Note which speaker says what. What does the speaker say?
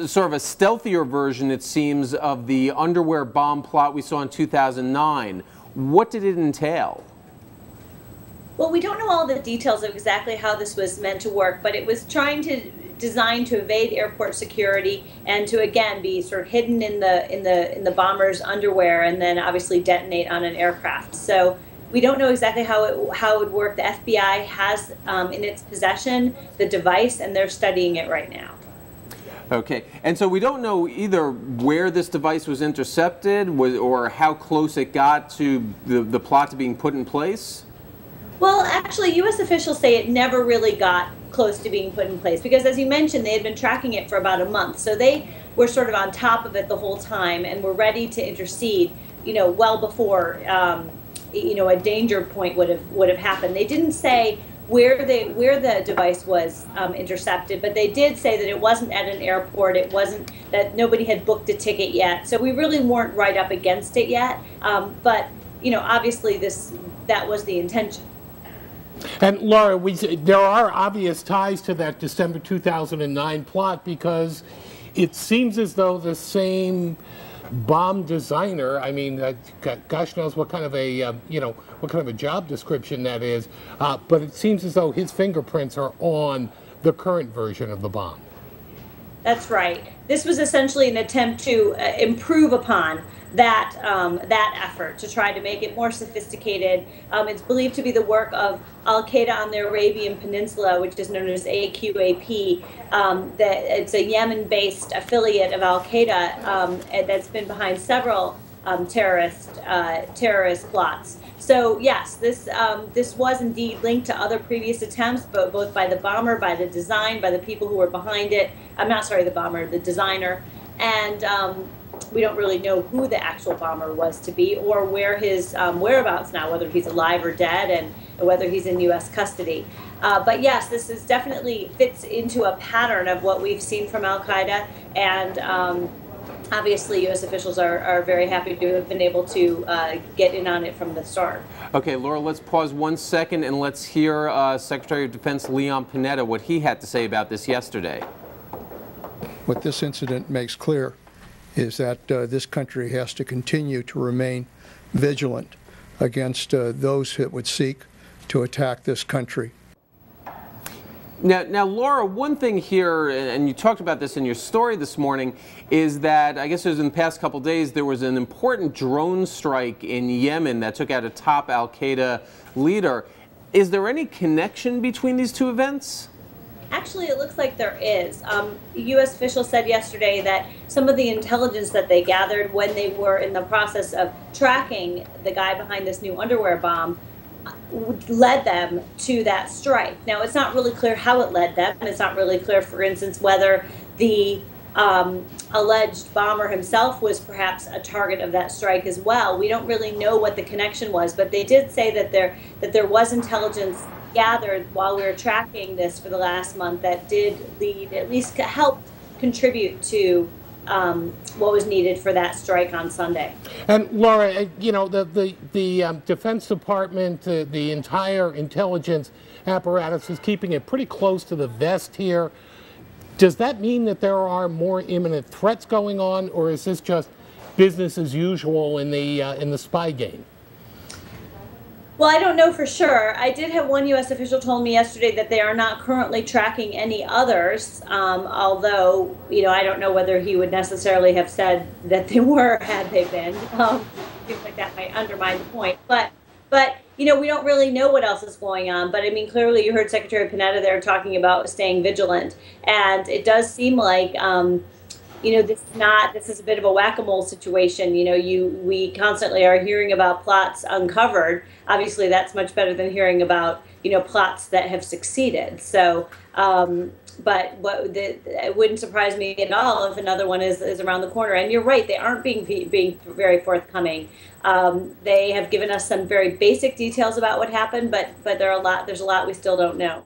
Speaker 1: sort of a stealthier version, it seems, of the underwear bomb plot we saw in 2009. What did it entail?
Speaker 2: Well, we don't know all the details of exactly how this was meant to work, but it was designed to evade airport security and to again be sort of hidden in the bomber's underwear and then obviously detonate on an aircraft. So we don't know exactly how it would work. The FBI has in its possession the device, and they're studying it right now.
Speaker 1: Okay, and so we don't know either where this device was intercepted or how close it got to the plot to being put in place?
Speaker 2: Well, actually, U.S. officials say it never really got close to being put in place because, as you mentioned, they had been tracking it for about a month. So they were sort of on top of it the whole time and were ready to intercede, well before, a danger point would have happened. They didn't say where the device was intercepted, but they did say that it wasn't at an airport. It wasn't that nobody had booked a ticket yet. So we really weren't right up against it yet. But obviously that was the intention.
Speaker 3: And Laura, there are obvious ties to that December 2009 plot because it seems as though the same bomb designer, I mean, gosh knows what kind of a what kind of a job description that is, but it seems as though his fingerprints are on the current version of the bomb.
Speaker 2: That's right. This was essentially an attempt to improve upon that effort to try to make it more sophisticated. It's believed to be the work of Al-Qaeda on the Arabian Peninsula, which is known as AQAP. It's a Yemen-based affiliate of Al-Qaeda that's been behind several terrorist plots. So yes, this was indeed linked to other previous attempts, both by the bomber, by the design, by the people who were behind it. I'm not sorry, the bomber, the designer, and we don't really know who the actual bomber was to be or where his whereabouts now, whether he's alive or dead, and whether he's in U.S. custody. But yes, this is definitely fits into a pattern of what we've seen from Al-Qaeda, and obviously U.S. officials are very happy to have been able to get in on it from the start.
Speaker 1: Okay, Laura, let's pause 1 second and let's hear Secretary of Defense Leon Panetta, what he had to say about this yesterday.
Speaker 4: What this incident makes clear is that this country has to continue to remain vigilant against those that would seek to attack this country.
Speaker 1: Now, Laura, one thing here, and you talked about this in your story this morning, is that I guess it was in the past couple days there was an important drone strike in Yemen that took out a top Al-Qaeda leader. Is there any connection between these two events?
Speaker 2: Actually, it looks like there is. U.S. officials said yesterday that some of the intelligence that they gathered when they were in the process of tracking the guy behind this new underwear bomb led them to that strike. Now, it's not really clear how it led them. It's not really clear, for instance, whether the alleged bomber himself was perhaps a target of that strike as well. We don't really know what the connection was, but they did say that there was intelligence gathered while we were tracking this for the last month that did lead, at least helped contribute to what was needed for that strike on Sunday.
Speaker 3: And Laura, the Defense Department, the entire intelligence apparatus is keeping it pretty close to the vest here. Does that mean that there are more imminent threats going on, or is this just business as usual in the spy game?
Speaker 2: Well, I don't know for sure. I did have one U.S. official told me yesterday that they are not currently tracking any others, although, I don't know whether he would necessarily have said that they were had they been. Seems like that might undermine the point. But we don't really know what else is going on. But, I mean, clearly you heard Secretary Panetta there talking about staying vigilant. And it does seem like this is a bit of a whack-a-mole situation. We constantly are hearing about plots uncovered. Obviously, that's much better than hearing about, plots that have succeeded. So, but it wouldn't surprise me at all if another one is around the corner. And you're right, they aren't being very forthcoming. They have given us some very basic details about what happened, but there's a lot we still don't know.